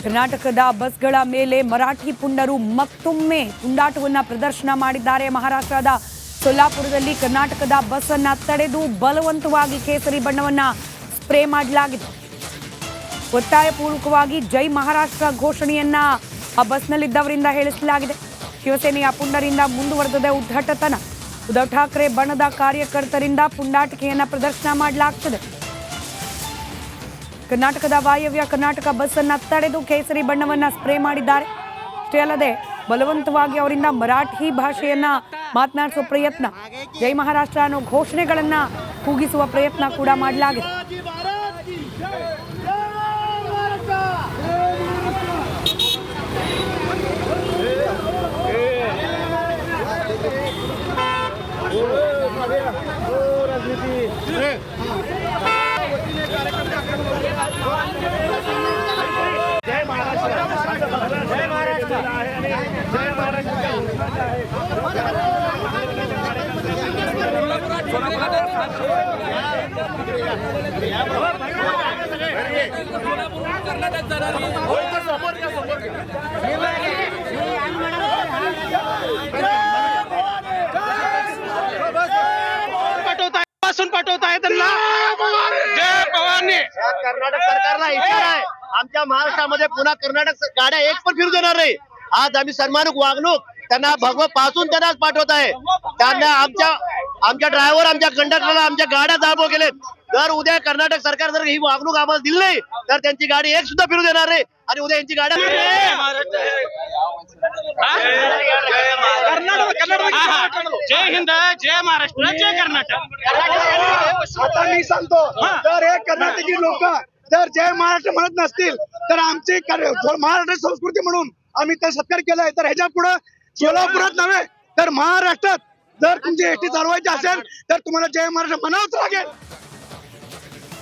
ಕರ್ನಾಟಕದ ಬಸ್ಗಳ ಮೇಲೆ ಮರಾಠಿ ಪುಂಡರು ಮತ್ತೊಮ್ಮೆ ಪುಂಡಾಟವನ್ನು ಪ್ರದರ್ಶನ ಮಾಡಿದ್ದಾರೆ. ಮಹಾರಾಷ್ಟ್ರದ ಸೊಲ್ಲಾಪುರದಲ್ಲಿ ಕರ್ನಾಟಕದ ಬಸ್ ಅನ್ನು ತಡೆದು ಬಲವಂತವಾಗಿ ಕೇಸರಿ ಬಣ್ಣವನ್ನು ಸ್ಪ್ರೇ ಮಾಡಲಾಗಿದೆ. ಒತ್ತಾಯಪೂರ್ವಕವಾಗಿ ಜೈ ಮಹಾರಾಷ್ಟ್ರ ಘೋಷಣೆಯನ್ನ ಆ ಬಸ್ನಲ್ಲಿದ್ದವರಿಂದ ಹೇಳಿಸಲಾಗಿದೆ. ಶಿವಸೇನೆಯ ಪುಂಡರಿಂದ ಮುಂದುವರೆದ ಉದ್ಧಟತನ. ಉದ್ಧವ್ ಠಾಕ್ರೆ ಬಣದ ಕಾರ್ಯಕರ್ತರಿಂದ ಪುಂಡಾಟಿಕೆಯನ್ನ ಪ್ರದರ್ಶನ ಮಾಡಲಾಗ್ತದೆ. ಕರ್ನಾಟಕದ ವಾಯವ್ಯ ಕರ್ನಾಟಕ ಬಸ್ ಅನ್ನ ತಡೆದು ಕೇಸರಿ ಬಣ್ಣವನ್ನ ಸ್ಪ್ರೇ ಮಾಡಿದ್ದಾರೆ. ಅಷ್ಟೇ ಅಲ್ಲದೆ ಬಲವಂತವಾಗಿ ಅವರಿಂದ ಮರಾಠಿ ಭಾಷೆಯನ್ನ ಮಾತನಾಡಿಸುವ ಪ್ರಯತ್ನ, ಜೈ ಮಹಾರಾಷ್ಟ್ರ ಅನ್ನೋ ಘೋಷಣೆಗಳನ್ನ ಕೂಗಿಸುವ ಪ್ರಯತ್ನ ಕೂಡ ಮಾಡಲಾಗಿದೆ. पाठवताय त्यांना. जय भवानी. कर्नाटक सरकारला इशारा आहे, आमच्या महाराष्ट्रामध्ये पुन्हा कर्नाटक गाड्या एक पण फिरू देणार नाही. आज आम्ही सन्मानित वागणूक त्यांना भगवत पासून त्यांना पाठवत आहे. त्यांना आमच्या ड्रायव्हर, आमच्या कंडक्टरला आमच्या गाड्या दाबो गेलेत. जर उद्या कर्नाटक सरकार जर ही वागणूक आम्हाला दिली नाही तर त्यांची गाडी एक सुद्धा फिरू देणार नाही. आणि उद्या यांची गाड्या जय हिंद, जय महाराष्ट्र, जय कर्नाटक. आता मी सांगतो, तर हे कर्नाटकी लोक जर जय महाराष्ट्र म्हणत नसतील तर आमची महाराष्ट्र संस्कृती म्हणून आम्ही ते सत्कार केलाय. तर ह्याच्या पुढे सोलापुरात नव्हे तर महाराष्ट्रात जर तुमची एसटी चालवायची असेल तर तुम्हाला जय महाराष्ट्र म्हणावंच लागेल.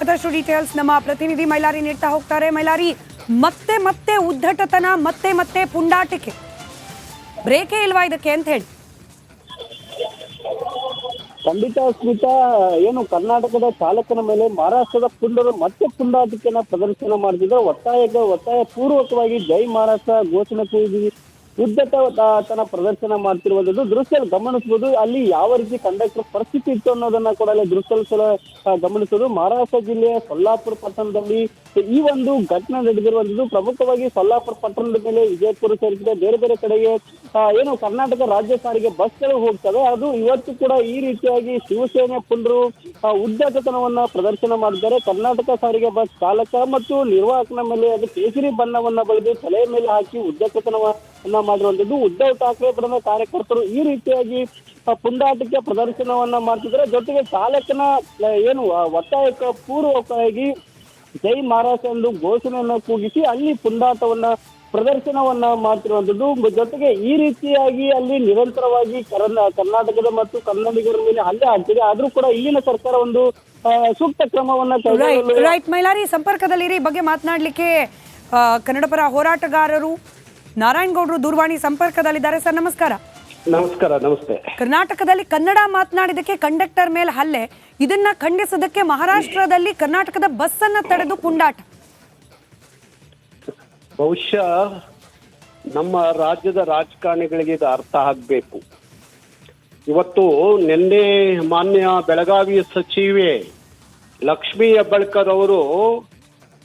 ಮತ್ತಷ್ಟು ಡೀಟೇಲ್ಸ್ ನಮ್ಮ ಪ್ರತಿನಿಧಿ ಮೈಲಾರಿ ನೀಡ್ತಾ ಹೋಗ್ತಾರೆ. ಮೈಲಾರಿ, ಮತ್ತೆ ಮತ್ತೆ ಉದ್ಧಟತನ, ಮತ್ತೆ ಮತ್ತೆ ಪುಂಡಾಟಿಕೆ, ಬ್ರೇಕೇ ಇಲ್ವಾ ಇದಕ್ಕೆ ಅಂತ ಹೇಳಿ? ಖಂಡಿತ ಸ್ಮಿತಾ, ಏನು ಕರ್ನಾಟಕದ ಚಾಲಕನ ಮೇಲೆ ಮಹಾರಾಷ್ಟ್ರದ ಪುಂಡರು ಮತ್ತೆ ಪುಂಡಾಟಿಕೆಯನ್ನ ಪ್ರದರ್ಶನ ಮಾಡ್ತಿದ್ರು. ಒತ್ತಾಯ ಪೂರ್ವಕವಾಗಿ ಜೈ ಮಹಾರಾಷ್ಟ್ರ ಘೋಷಣೆ ಕೂಗಿ ಉದ್ಧಟತನ ಪ್ರದರ್ಶನ ಮಾಡ್ತಿರುವಂತದ್ದು ದೃಶ್ಯದಲ್ಲಿ ಗಮನಿಸಬಹುದು. ಅಲ್ಲಿ ಯಾವ ರೀತಿ ಕಂಡಕ್ಟರ್ ಪರಿಸ್ಥಿತಿ ಇತ್ತು ಅನ್ನೋದನ್ನ ಕೂಡ ಅಲ್ಲಿ ದೃಶ್ಯದಲ್ಲಿ ಗಮನಿಸಬಹುದು. ಮಹಾರಾಷ್ಟ್ರ ಜಿಲ್ಲೆಯ ಸೊಲ್ಲಾಪುರ ಪಟ್ಟಣದಲ್ಲಿ ಈ ಒಂದು ಘಟನೆ ನಡೆದಿರುವಂತದ್ದು. ಪ್ರಮುಖವಾಗಿ ಸೊಲ್ಲಾಪುರ ಪಟ್ಟಣದ ಮೇಲೆ ವಿಜಯಪುರ ಸೇರಿಸಿದೆ ಬೇರೆ ಬೇರೆ ಕಡೆಗೆ ಏನು ಕರ್ನಾಟಕ ರಾಜ್ಯ ಸಾರಿಗೆ ಬಸ್ಗಳು ಹೋಗ್ತವೆ. ಅದು ಇವತ್ತು ಕೂಡ ಈ ರೀತಿಯಾಗಿ ಶಿವಸೇನೆ ಪುಂಡರು ಉದ್ಧಟತನವನ್ನ ಪ್ರದರ್ಶನ ಮಾಡಿದ್ದಾರೆ. ಕರ್ನಾಟಕ ಸಾರಿಗೆ ಬಸ್ ಚಾಲಕ ಮತ್ತು ನಿರ್ವಾಹಕನ ಮೇಲೆ ಅದು ಕೇಸರಿ ಬಣ್ಣವನ್ನ ಬಳಿದು ತಲೆಯ ಮೇಲೆ ಹಾಕಿ ಉದ್ಧಟತನವನ್ನ ಮಾಡಿರುವಂತದ್ದು. ಉದ್ಧವ್ ಠಾಕ್ರೆ ಬಣದ ಕಾರ್ಯಕರ್ತರು ಈ ರೀತಿಯಾಗಿ ಪುಂಡಾಟಿಕೆ ಪ್ರದರ್ಶನವನ್ನ ಮಾಡ್ತಿದ್ದಾರೆ. ಜೊತೆಗೆ ಚಾಲಕನ ಏನು ಒತ್ತಾಯಕ್ಕೆ ಪೂರ್ವಕವಾಗಿ ಜೈ ಮಹಾರಾಷ್ಟ್ರ ಎಂದು ಘೋಷಣೆಯನ್ನ ಕೂಗಿಸಿ ಅಲ್ಲಿ ಪುಂಡಾಟವನ್ನ ಪ್ರದರ್ಶನವನ್ನ ಮಾಡ್ತಿರುವಂತದ್ದು. ಜೊತೆಗೆ ಈ ರೀತಿಯಾಗಿ ಅಲ್ಲಿ ನಿರಂತರವಾಗಿ ಕರ್ನಾಟಕದ ಮತ್ತು ಕನ್ನಡಿಗರ ಮೇಲೆ ಹಲ್ಲೆ ಆಗ್ತಿದೆ. ಆದ್ರೂ ಕೂಡ ಇಲ್ಲಿನ ಸರ್ಕಾರ ಒಂದು ಸೂಕ್ತ ಕ್ರಮವನ್ನ ರೈಟ್ ಮೈಲಾರಿ, ಸಂಪರ್ಕದಲ್ಲಿ ಬಗ್ಗೆ ಮಾತನಾಡ್ಲಿಕ್ಕೆ ಕನ್ನಡ ಪರ ಹೋರಾಟಗಾರರು ನಾರಾಯಣಗೌಡರು ದೂರವಾಣಿ ಸಂಪರ್ಕದಲ್ಲಿದ್ದಾರೆ. ಸರ್ ನಮಸ್ಕಾರ. ನಮಸ್ಕಾರ. ನಮಸ್ತೆ. ಕರ್ನಾಟಕದಲ್ಲಿ ಕನ್ನಡ ಮಾತನಾಡಿದಕ್ಕೆ ಕಂಡಕ್ಟರ್ ಮೇಲೆ ಹಲ್ಲೆ, ಇದನ್ನ ಖಂಡಿಸೋದಕ್ಕೆ ಮಹಾರಾಷ್ಟ್ರದಲ್ಲಿ ಕರ್ನಾಟಕದ ಬಸ್ ಅನ್ನ ತಡೆದು ಪುಂಡಾಟ. ಬಹುಶಃ ನಮ್ಮ ರಾಜ್ಯದ ರಾಜಕಾರಣಿಗಳಿಗೆ ಇದು ಅರ್ಥ ಆಗ್ಬೇಕು. ಇವತ್ತು ನಿನ್ನೆ ಮಾನ್ಯ ಬೆಳಗಾವಿ ಸಚಿವೆ ಲಕ್ಷ್ಮೀ ಹೆಬ್ಬಾಳ್ಕರ್ ಅವರು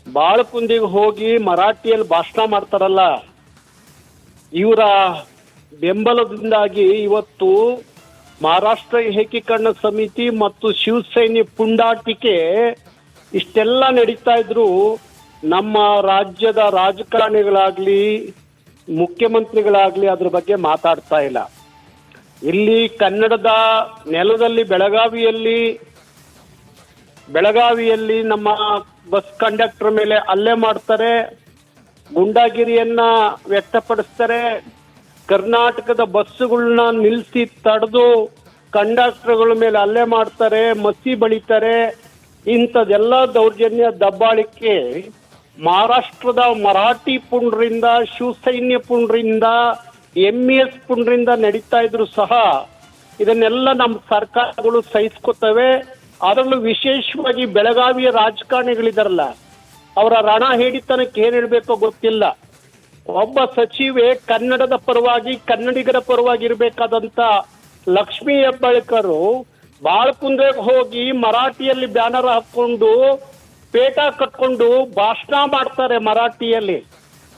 ಬಾಳಕುಂದಿಗೆ ಹೋಗಿ ಮರಾಠಿಯಲ್ಲಿ ಭಾಷಣ ಮಾಡ್ತಾರಲ್ಲ, ಇವರ ಬೆಂಬಲದಿಂದಾಗಿ ಇವತ್ತು ಮಹಾರಾಷ್ಟ್ರ ಏಕೀಕರಣ ಸಮಿತಿ ಮತ್ತು ಶಿವಸೇನೆ ಪುಂಡಾಟಿಕೆ ಇಷ್ಟೆಲ್ಲ ನಡೀತಾ ಇದ್ರು ನಮ್ಮ ರಾಜ್ಯದ ರಾಜಕಾರಣಿಗಳಾಗ್ಲಿ ಮುಖ್ಯಮಂತ್ರಿಗಳಾಗ್ಲಿ ಅದ್ರ ಬಗ್ಗೆ ಮಾತಾಡ್ತಾ ಇಲ್ಲ. ಇಲ್ಲಿ ಕನ್ನಡದ ನೆಲದಲ್ಲಿ ಬೆಳಗಾವಿಯಲ್ಲಿ ನಮ್ಮ ಬಸ್ ಕಂಡಕ್ಟರ್ ಮೇಲೆ ಹಲ್ಲೆ ಮಾಡ್ತಾರೆ, ಗುಂಡಾಗಿರಿಯನ್ನ ವ್ಯಕ್ತಪಡಿಸ್ತಾರೆ. ಕರ್ನಾಟಕದ ಬಸ್ಸುಗಳನ್ನ ನಿಲ್ಲಿಸಿ ತಡೆದು ಕಂಡಕ್ಟರ್ಗಳ ಮೇಲೆ ಹಲ್ಲೆ ಮಾಡ್ತಾರೆ, ಮಸಿ ಬಳಿತಾರೆ. ಇಂಥದೆಲ್ಲ ದೌರ್ಜನ್ಯ ದಬ್ಬಾಳಿಕೆ ಮಹಾರಾಷ್ಟ್ರದ ಮರಾಠಿ ಪುಂಡ್ರಿಂದ, ಶಿವಸೈನ್ಯ ಪುಂಡ್ರಿಂದ, MES ಪುಂಡ್ರಿಂದ ನಡೀತಾ ಇದ್ರು ಸಹ ಇದನ್ನೆಲ್ಲ ನಮ್ಮ ಸರ್ಕಾರಗಳು ಸಹಿಸ್ಕೊತವೆ. ಅದರಲ್ಲೂ ವಿಶೇಷವಾಗಿ ಬೆಳಗಾವಿಯ ರಾಜಕಾರಣಿಗಳಿದಾರಲ್ಲ, ಅವರ ರಣ ಹಿಡಿತನಕ್ಕೆ ಏನ್ ಹೇಳ್ಬೇಕೋ ಗೊತ್ತಿಲ್ಲ. ಒಬ್ಬ ಸಚಿವೆ ಕನ್ನಡದ ಪರವಾಗಿ ಕನ್ನಡಿಗರ ಪರವಾಗಿ ಇರಬೇಕಾದಂತ ಲಕ್ಷ್ಮೀ ಹೆಬ್ಬಾಳ್ಕರ್ ಬಾಳ್ಕುಂದ್ರೆಗೆ ಹೋಗಿ ಮರಾಠಿಯಲ್ಲಿ ಬ್ಯಾನರ್ ಹಾಕೊಂಡು ಪೇಟ ಕಟ್ಕೊಂಡು ಭಾಷಣ ಮಾಡ್ತಾರೆ ಮರಾಠಿಯಲ್ಲಿ.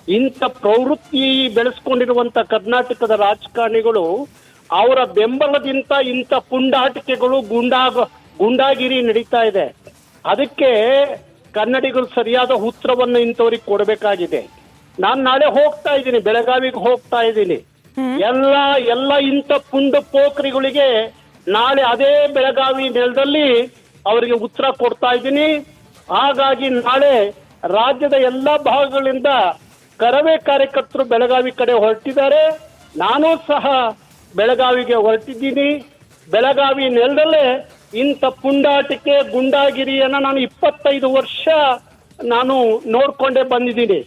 ಇಂಥ ಪ್ರವೃತ್ತಿ ಬೆಳೆಸ್ಕೊಂಡಿರುವಂತ ಕರ್ನಾಟಕದ ರಾಜಕಾರಣಿಗಳು ಅವರ ಬೆಂಬಲದಿಂದ ಇಂಥ ಪುಂಡಾಟಿಕೆಗಳು ಗುಂಡಾಗಿರಿ ನಡೀತಾ ಇದೆ. ಅದಕ್ಕೆ ಕನ್ನಡಿಗರು ಸರಿಯಾದ ಉತ್ತರವನ್ನು ಇಂಥವ್ರಿಗೆ ಕೊಡಬೇಕಾಗಿದೆ. ನಾನು ನಾಳೆ ಹೋಗ್ತಾ ಇದ್ದೀನಿ, ಬೆಳಗಾವಿಗೆ ಹೋಗ್ತಾ ಇದ್ದೀನಿ. ಎಲ್ಲ ಇಂಥ ಪುಂಡ ಪೋಖ್ರಿಗಳಿಗೆ ನಾಳೆ ಅದೇ ಬೆಳಗಾವಿ ನೆಲದಲ್ಲಿ ಅವರಿಗೆ ಉತ್ತರ ಕೊಡ್ತಾ ಇದ್ದೀನಿ. ಹಾಗಾಗಿ ನಾಳೆ ರಾಜ್ಯದ ಎಲ್ಲ ಭಾಗಗಳಿಂದ ಕರವೇ ಕಾರ್ಯಕರ್ತರು ಬೆಳಗಾವಿ ಕಡೆ ಹೊರಟಿದ್ದಾರೆ. ನಾನು ಸಹ ಬೆಳಗಾವಿಗೆ ಹೊರಟಿದ್ದೀನಿ. ಬೆಳಗಾವಿ ನೆಲದಲ್ಲೇ ಇಂಥ ಪುಂಡಾಟಿಕೆ ಗುಂಡಾಗಿರಿಯನ್ನ ನಾನು 25 ವರ್ಷ ನಾನು ನೋಡ್ಕೊಂಡೇ ಬಂದಿದ್ದೀನಿ.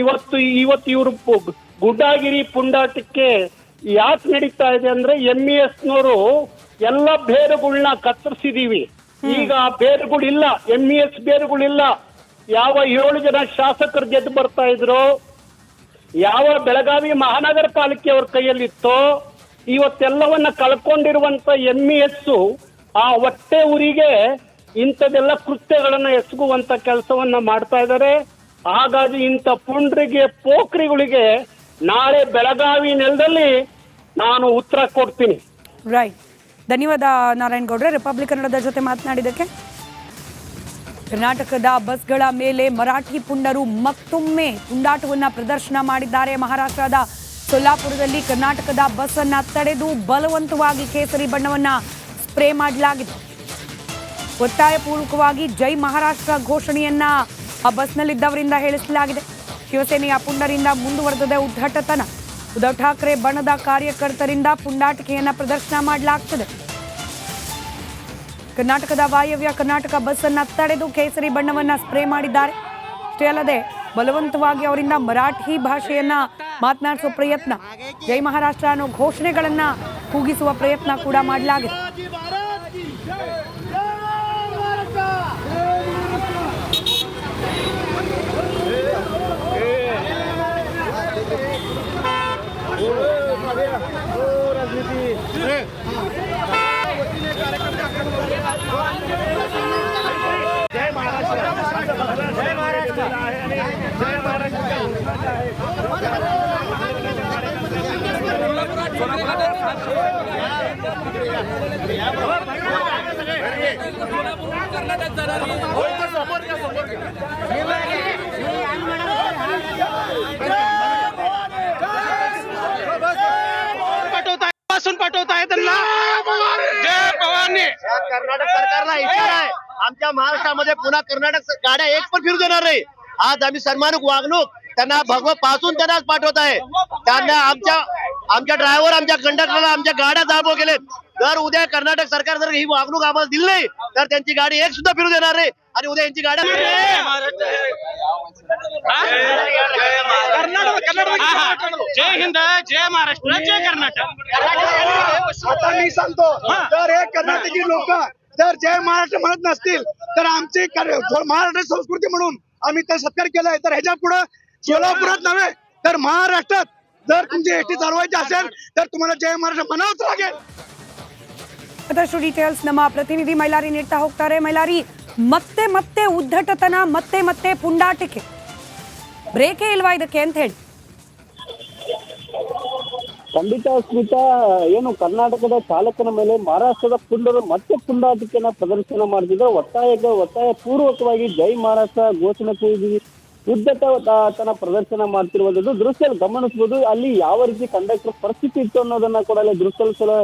ಇವತ್ತು ಇವರು ಗುಂಡಾಗಿರಿ ಪುಂಡಾಟಿಕೆ ಯಾಕೆ ನಡೀತಾ ಇದೆ ಅಂದ್ರೆ MESನವರು ಎಲ್ಲ ಬೇರುಗಳನ್ನ ಕತ್ತರಿಸಿದೀವಿ. ಈಗ ಬೇರುಗಳಿಲ್ಲ, MES ಬೇರುಗಳಿಲ್ಲ. ಯಾವ 7 ಜನ ಶಾಸಕರು ಗೆದ್ದು ಬರ್ತಾ ಇದ್ರು, ಯಾವ ಬೆಳಗಾವಿ ಮಹಾನಗರ ಪಾಲಿಕೆ ಅವ್ರ ಕೈಯಲ್ಲಿತ್ತೋ, ಇವತ್ತೆಲ್ಲವನ್ನ ಕಳ್ಕೊಂಡಿರುವಂತ MES ಆ ಹೊಟ್ಟೆ ಊರಿಗೆ ಇಂಥದೆಲ್ಲ ಕೃತ್ಯಗಳನ್ನ ಎಸಗುವಂತ ಕೆಲಸವನ್ನ ಮಾಡ್ತಾ ಇದ್ದಾರೆ. ಹಾಗಾಗಿ ಇಂಥ ಪುಂಡ್ರಿಗೆ ಪೋಖ್ರಿಗಳಿಗೆ ನಾಳೆ ಬೆಳಗಾವಿ ನೆಲದಲ್ಲಿ ನಾನು ಉತ್ತರ ಕೊಡ್ತೀನಿ. ರೈಟ್, ಧನ್ಯವಾದ ನಾರಾಯಣ್ ಗೌಡ್ರೆ ರಿಪಬ್ಲಿಕ್ ಕನ್ನಡದ ಜೊತೆ ಮಾತನಾಡಿದ್ದಕ್ಕೆ. ಕರ್ನಾಟಕದ ಬಸ್ಗಳ ಮೇಲೆ ಮರಾಠಿ ಪುಂಡರು ಮತ್ತೊಮ್ಮೆ ಪುಂಡಾಟವನ್ನ ಪ್ರದರ್ಶನ ಮಾಡಿದ್ದಾರೆ. ಮಹಾರಾಷ್ಟ್ರದ ಸೊಲ್ಲಾಪುರದಲ್ಲಿ ಕರ್ನಾಟಕದ ಬಸ್ ಅನ್ನ ತಡೆದು ಬಲವಂತವಾಗಿ ಕೇಸರಿ ಬಣ್ಣವನ್ನ ಸ್ಪ್ರೇ ಮಾಡಲಾಗಿದೆ. ಒತ್ತಾಯಪೂರ್ವಕವಾಗಿ ಜೈ ಮಹಾರಾಷ್ಟ್ರ ಘೋಷಣೆಯನ್ನ ಆ ಬಸ್ನಲ್ಲಿದ್ದವರಿಂದ ಹೇಳಿಸಲಾಗಿದೆ. ಶಿವಸೇನೆಯ ಪುಂಡರಿಂದ ಮುಂದುವರೆದಿದೆ ಉದ್ದಟತನ. ಉದ್ಧವ್ ಠಾಕ್ರೆ ಬಣದ ಕಾರ್ಯಕರ್ತರಿಂದ ಪುಂಡಾಟಿಕೆಯನ್ನ ಪ್ರದರ್ಶನ ಮಾಡಲಾಗ್ತದೆ. ಕರ್ನಾಟಕದ ವಾಯವ್ಯ ಕರ್ನಾಟಕ ಬಸ್ ಅನ್ನ ತಡೆದು ಕೇಸರಿ ಬಣ್ಣವನ್ನ ಸ್ಪ್ರೇ ಮಾಡಿದ್ದಾರೆ. ಅಷ್ಟೇ ಅಲ್ಲದೆ ಬಲವಂತವಾಗಿ ಅವರಿಂದ ಮರಾಠಿ ಭಾಷೆಯನ್ನ ಮಾತನಾಡಿಸುವ ಪ್ರಯತ್ನ, ಜೈ ಮಹಾರಾಷ್ಟ್ರ ಅನ್ನೋ ಘೋಷಣೆಗಳನ್ನ ಕೂಗಿಸುವ ಪ್ರಯತ್ನ ಕೂಡ ಮಾಡಲಾಗಿದೆ. पाठवताय त्यांना जय भवानी. कर्नाटक सरकारला इशारा आहे, आमच्या महाराष्ट्रामध्ये पुन्हा कर्नाटक गाड्या एक पण फिरू देणार नाही. आज आम्ही सन्मानिक वागणूक त्यांना भगवत पासून त्यांना पाठवत आहे. त्यांना आमच्या ड्रायव्हर आमच्या कंडक्टरला आमच्या गाड्या दाबो केलेत. जर उद्या कर्नाटक सरकार जर ही वागणूक आम्हाला दिली नाही तर त्यांची गाडी एक सुद्धा फिरू देणार नाही आणि उद्या यांची गाड्या जय हिंद, जय महाराष्ट्र, जय कर्नाटक. आता मी सांगतो, जर हे कर्नाटकी लोक जर जय महाराष्ट्र म्हणत नसतील तर आमची महाराष्ट्र संस्कृती म्हणून आम्ही तर सत्कार केलाय. तर ह्याच्या पुढे सोलापुरात नव्हे तर महाराष्ट्रात जर तुमची एसटी चालवायची असेल तर तुम्हाला जय महाराष्ट्र म्हणावंच लागेल. ಮತ್ತಷ್ಟು ಡೀಟೇಲ್ಸ್ ನಮ್ಮ ಪ್ರತಿನಿಧಿ ಮೈಲಾರಿ ನೀಡ್ತಾ ಹೋಗ್ತಾರೆ. ಮೈಲಾರಿ, ಮತ್ತೆ ಮತ್ತೆ ಉದ್ದಟತನ, ಮತ್ತೆ ಮತ್ತೆ ಪುಂಡಾಟಿಕೆ, ಬ್ರೇಕೇ ಇಲ್ವಾ ಇದಕ್ಕೆ ಅಂತ ಹೇಳಿ? ಖಂಡಿತ ಸ್ಮಿತಾ, ಏನು ಕರ್ನಾಟಕದ ಚಾಲಕನ ಮೇಲೆ ಮಹಾರಾಷ್ಟ್ರದ ಪುಂಡರು ಮತ್ತೆ ಪುಂಡಾಟಿಕೆನ ಪ್ರದರ್ಶನ ಮಾಡ್ತಿದ್ರು. ಒತ್ತಾಯ ಪೂರ್ವಕವಾಗಿ ಜೈ ಮಹಾರಾಷ್ಟ್ರ ಘೋಷಣೆ ಕೂಗಿ ಉದ್ದಟತನ ಪ್ರದರ್ಶನ ಮಾಡ್ತಿರುವಂತದ್ದು ದೃಶ್ಯದಲ್ಲಿ ಗಮನಿಸಬಹುದು. ಅಲ್ಲಿ ಯಾವ ರೀತಿ ಕಂಡಕ್ಟರ್ ಪರಿಸ್ಥಿತಿ ಇತ್ತು ಅನ್ನೋದನ್ನ ಕೂಡ ಅಲ್ಲಿ ದೃಶ್ಯದಲ್ಲಿ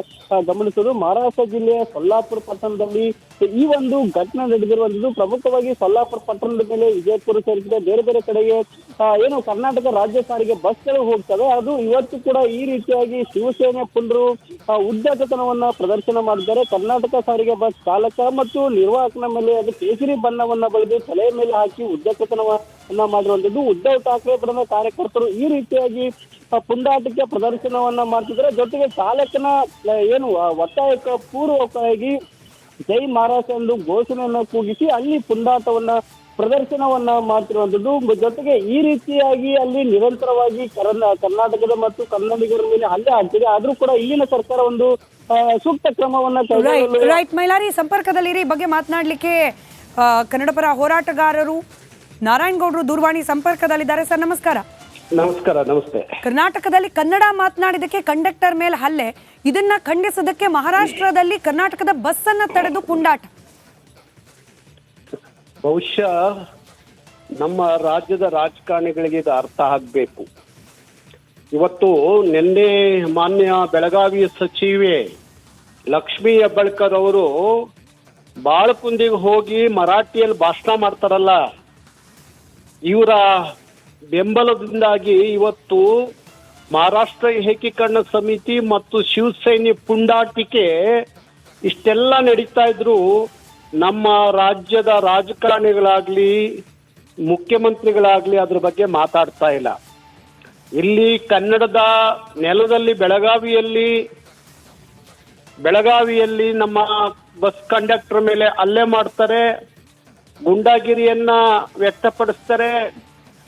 ಗಮನಿಸಬಹುದು. ಮಹಾರಾಷ್ಟ್ರ ಜಿಲ್ಲೆಯ ಸೊಲ್ಲಾಪುರ ಪಟ್ಟಣದಲ್ಲಿ ಈ ಒಂದು ಘಟನೆ ನಡೆದಿರುವಂತದ್ದು. ಪ್ರಮುಖವಾಗಿ ಸೊಲ್ಲಾಪುರ ಪಟ್ಟಣದ ಮೇಲೆ ವಿಜಯಪುರ ಸೇರಿಸಿದೆ ಬೇರೆ ಬೇರೆ ಕಡೆಗೆ ಏನು ಕರ್ನಾಟಕ ರಾಜ್ಯ ಸಾರಿಗೆ ಬಸ್ಗಳು ಹೋಗ್ತವೆ. ಅದು ಇವತ್ತು ಕೂಡ ಈ ರೀತಿಯಾಗಿ ಶಿವಸೇನೆ ಪುಂಡರು ಉದ್ದಟತನವನ್ನ ಪ್ರದರ್ಶನ ಮಾಡಿದ್ದಾರೆ. ಕರ್ನಾಟಕ ಸಾರಿಗೆ ಬಸ್ ಚಾಲಕ ಮತ್ತು ನಿರ್ವಾಹಕನ ಮೇಲೆ ಅದು ಕೇಸರಿ ಬಣ್ಣವನ್ನ ಬಳಿದು ತಲೆಯ ಮೇಲೆ ಹಾಕಿ ಉದ್ದಟತನವನ್ನ ಮಾಡಿರುವಂತದ್ದು. ಉದ್ಧವ್ ಠಾಕ್ರೆ ಬಣದ ಕಾರ್ಯಕರ್ತರು ಈ ರೀತಿಯಾಗಿ ಪುಂಡಾಟಿಕೆ ಪ್ರದರ್ಶನವನ್ನ ಮಾಡ್ತಿದ್ದಾರೆ. ಜೊತೆಗೆ ಚಾಲಕನ ಏನು ಒತ್ತಾಯಕ್ಕೆ ಪೂರ್ವಕವಾಗಿ ಜೈ ಮಹಾರಾಷ್ಟ್ರ ಎಂದು ಘೋಷಣೆಯನ್ನ ಕೂಗಿಸಿ ಅಲ್ಲಿ ಪುಂಡಾಟವನ್ನ ಪ್ರದರ್ಶನವನ್ನ ಮಾಡ್ತಿರುವಂತದ್ದು. ಜೊತೆಗೆ ಈ ರೀತಿಯಾಗಿ ಅಲ್ಲಿ ನಿರಂತರವಾಗಿ ಕರ್ನಾಟಕದ ಮತ್ತು ಕನ್ನಡಿಗರ ಮೇಲೆ ಹಲ್ಲೆ ಆಗ್ತಿದೆ. ಆದ್ರೂ ಕೂಡ ಇಲ್ಲಿನ ಸರ್ಕಾರ ಒಂದು ಸೂಕ್ತ ಕ್ರಮವನ್ನ ರೈಟ್ ಮೈಲಾರಿ ಸಂಪರ್ಕದಲ್ಲಿರಿ. ಈ ಬಗ್ಗೆ ಮಾತನಾಡ್ಲಿಕ್ಕೆ ಕನ್ನಡ ಪರ ಹೋರಾಟಗಾರರು ನಾರಾಯಣಗೌಡರು ದೂರವಾಣಿ ಸಂಪರ್ಕದಲ್ಲಿದ್ದಾರೆ. ಸರ್ ನಮಸ್ಕಾರ. ನಮಸ್ಕಾರ. ನಮಸ್ತೆ. ಕರ್ನಾಟಕದಲ್ಲಿ ಕನ್ನಡ ಮಾತನಾಡಿದಕ್ಕೆ ಕಂಡಕ್ಟರ್ ಮೇಲೆ ಹಲ್ಲೆ, ಇದನ್ನ ಖಂಡಿಸೋದಕ್ಕೆ ಮಹಾರಾಷ್ಟ್ರದಲ್ಲಿ ಕರ್ನಾಟಕದ ಬಸ್ ಅನ್ನ ತಡೆದು ಪುಂಡಾಟ. ಬಹುಶಃ ನಮ್ಮ ರಾಜ್ಯದ ರಾಜಕಾರಣಿಗಳಿಗೆ ಇದು ಅರ್ಥ ಆಗಬೇಕು. ಇವತ್ತು ನಿನ್ನೆ ಮಾನ್ಯ ಬೆಳಗಾವಿ ಸಚಿವೆ ಲಕ್ಷ್ಮೀ ಹೆಬ್ಬಾಳ್ಕರ್ ಅವರು ಬಾಳಕುಂದಿಗೆ ಹೋಗಿ ಮರಾಠಿಯಲ್ಲಿ ಭಾಷಣ ಮಾಡ್ತಾರಲ್ಲ, ಇವರ ಬೆಂಬಲದಿಂದಾಗಿ ಇವತ್ತು ಮಹಾರಾಷ್ಟ್ರ ಏಕೀಕರಣ ಸಮಿತಿ ಮತ್ತು ಶಿವಸೇನೆ ಪುಂಡಾಟಿಕೆ ಇಷ್ಟೆಲ್ಲ ನಡೀತಾ ಇದ್ರು ನಮ್ಮ ರಾಜ್ಯದ ರಾಜಕಾರಣಿಗಳಾಗ್ಲಿ ಮುಖ್ಯಮಂತ್ರಿಗಳಾಗ್ಲಿ ಅದ್ರ ಬಗ್ಗೆ ಮಾತಾಡ್ತಾ ಇಲ್ಲ. ಇಲ್ಲಿ ಕನ್ನಡದ ನೆಲದಲ್ಲಿ ಬೆಳಗಾವಿಯಲ್ಲಿ ನಮ್ಮ ಬಸ್ ಕಂಡಕ್ಟರ್ ಮೇಲೆ ಹಲ್ಲೆ ಮಾಡ್ತಾರೆ, ಗುಂಡಾಗಿರಿಯನ್ನ ವ್ಯಕ್ತಪಡಿಸ್ತಾರೆ.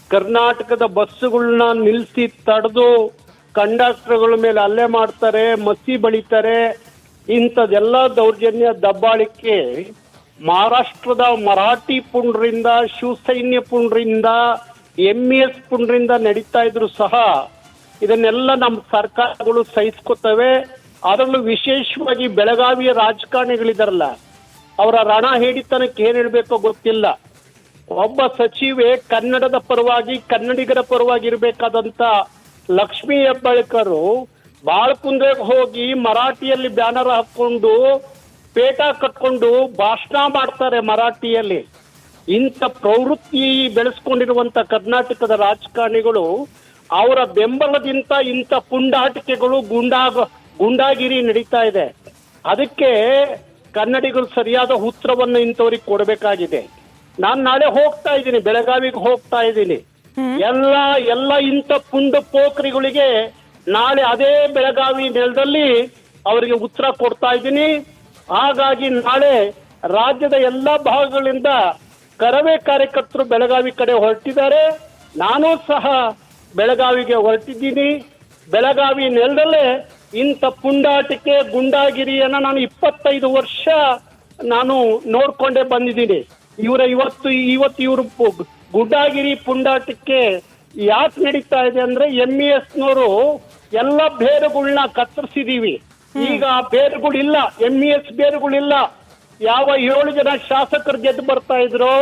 ಕರ್ನಾಟಕದ ಬಸ್ಸುಗಳನ್ನ ನಿಲ್ಲಿಸಿ ತಡೆದು ಕಂಡಕ್ಟರ್ಗಳ ಮೇಲೆ ಹಲ್ಲೆ ಮಾಡ್ತಾರೆ, ಮಸಿ ಬಳಿತಾರೆ. ಇಂಥದೆಲ್ಲ ದೌರ್ಜನ್ಯ ದಬ್ಬಾಳಿಕೆ ಮಹಾರಾಷ್ಟ್ರದ ಮರಾಠಿ ಪುಂಡ್ರಿಂದ, ಶಿವಸೈನ್ಯ ಪುಂಡ್ರಿಂದ, MES ಪುಂಡ್ರಿಂದ ನಡೀತಾ ಇದ್ರು ಸಹ ಇದನ್ನೆಲ್ಲ ನಮ್ಮ ಸರ್ಕಾರಗಳು ಸಹಿಸ್ಕೊತವೆ. ಅದರಲ್ಲೂ ವಿಶೇಷವಾಗಿ ಬೆಳಗಾವಿಯ ರಾಜಕಾರಣಿಗಳಿದಾರಲ್ಲ, ಅವರ ರಣ ಹೇಡಿತನಕ್ಕೆ ಏನ್ ಹೇಳ್ಬೇಕೋ ಗೊತ್ತಿಲ್ಲ. ಒಬ್ಬ ಸಚಿವೆ ಕನ್ನಡದ ಪರವಾಗಿ ಕನ್ನಡಿಗರ ಪರವಾಗಿ ಇರಬೇಕಾದಂತ ಲಕ್ಷ್ಮೀ ಹೆಬ್ಬಾಳ್ಕರ್ ಬಾಳಕುಂದ್ರೆಗೆ ಹೋಗಿ ಮರಾಠಿಯಲ್ಲಿ ಬ್ಯಾನರ್ ಹಾಕೊಂಡು ಪೇಟ ಕಟ್ಕೊಂಡು ಭಾಷಣ ಮಾಡ್ತಾರೆ ಮರಾಠಿಯಲ್ಲಿ. ಇಂಥ ಪ್ರವೃತ್ತಿ ಬೆಳೆಸ್ಕೊಂಡಿರುವಂತ ಕರ್ನಾಟಕದ ರಾಜಕಾರಣಿಗಳು ಅವರ ಬೆಂಬಲದಿಂದ ಇಂಥ ಪುಂಡಾಟಿಕೆಗಳು ಗುಂಡಾಗಿರಿ ನಡೀತಾ ಇದೆ. ಅದಕ್ಕೆ ಕನ್ನಡಿಗರು ಸರಿಯಾದ ಉತ್ತರವನ್ನು ಇಂಥವ್ರಿಗೆ ಕೊಡಬೇಕಾಗಿದೆ. ನಾನು ನಾಳೆ ಹೋಗ್ತಾ ಇದ್ದೀನಿ, ಬೆಳಗಾವಿಗೆ ಹೋಗ್ತಾ ಇದ್ದೀನಿ. ಎಲ್ಲ ಇಂಥ ಪುಂಡ ಪೋಖ್ರಿಗಳಿಗೆ ನಾಳೆ ಅದೇ ಬೆಳಗಾವಿ ನೆಲದಲ್ಲಿ ಅವರಿಗೆ ಉತ್ತರ ಕೊಡ್ತಾ ಇದ್ದೀನಿ. ಹಾಗಾಗಿ ನಾಳೆ ರಾಜ್ಯದ ಎಲ್ಲ ಭಾಗಗಳಿಂದ ಕರವೇ ಕಾರ್ಯಕರ್ತರು ಬೆಳಗಾವಿ ಕಡೆ ಹೊರಟಿದ್ದಾರೆ. ನಾನು ಸಹ ಬೆಳಗಾವಿಗೆ ಹೊರಟಿದ್ದೀನಿ. ಬೆಳಗಾವಿ ನೆಲದಲ್ಲೇ ಇಂಥ ಪುಂಡಾಟಿಕೆ ಗುಂಡಾಗಿರಿಯನ್ನ ನಾನು 25 ವರ್ಷ ನಾನು ನೋಡ್ಕೊಂಡೇ ಬಂದಿದ್ದೀನಿ. ಇವತ್ತು ಇವರು ಗುಂಡಾಗಿರಿ ಪುಂಡಾಟಿಕೆ ಯಾಕೆ ನಡೀತಾ ಇದೆ ಅಂದ್ರೆ MESನವರು ಎಲ್ಲ ಬೇರುಗಳನ್ನ ಕತ್ತರಿಸಿದೀವಿ. ಈಗ ಆ ಬೇರುಗಳಿಲ್ಲ, MES ಬೇರುಗಳಿಲ್ಲ. ಯಾವ 7 ಜನ ಶಾಸಕರು ಗೆದ್ದು ಬರ್ತಾ ಇದ್ರು,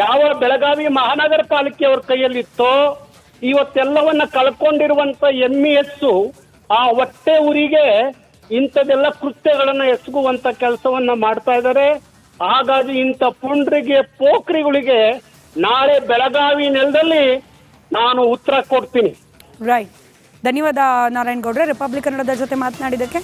ಯಾವ ಬೆಳಗಾವಿ ಮಹಾನಗರ ಪಾಲಿಕೆ ಅವ್ರ ಕೈಯಲ್ಲಿತ್ತೋ, ಇವತ್ತೆಲ್ಲವನ್ನ ಕಳ್ಕೊಂಡಿರುವಂತ MES ಆ ಹೊಟ್ಟೆ ಊರಿಗೆ ಇಂಥದೆಲ್ಲ ಕೃತ್ಯಗಳನ್ನ ಎಸಗುವಂತ ಕೆಲಸವನ್ನ ಮಾಡ್ತಾ ಇದ್ದಾರೆ. ಹಾಗಾಗಿ ಇಂಥ ಪುಂಡ್ರಿಗೆ ಪೋಖ್ರಿಗಳಿಗೆ ನಾಳೆ ಬೆಳಗಾವಿ ನೆಲದಲ್ಲಿ ನಾನು ಉತ್ತರ ಕೊಡ್ತೀನಿ. ರೈಟ್, ಧನ್ಯವಾದ ನಾರಾಯಣಗೌಡ್ರೆ ರಿಪಬ್ಲಿಕ್ ಕನ್ನಡದ ಜೊತೆ ಮಾತನಾಡಿದ್ದಕ್ಕೆ.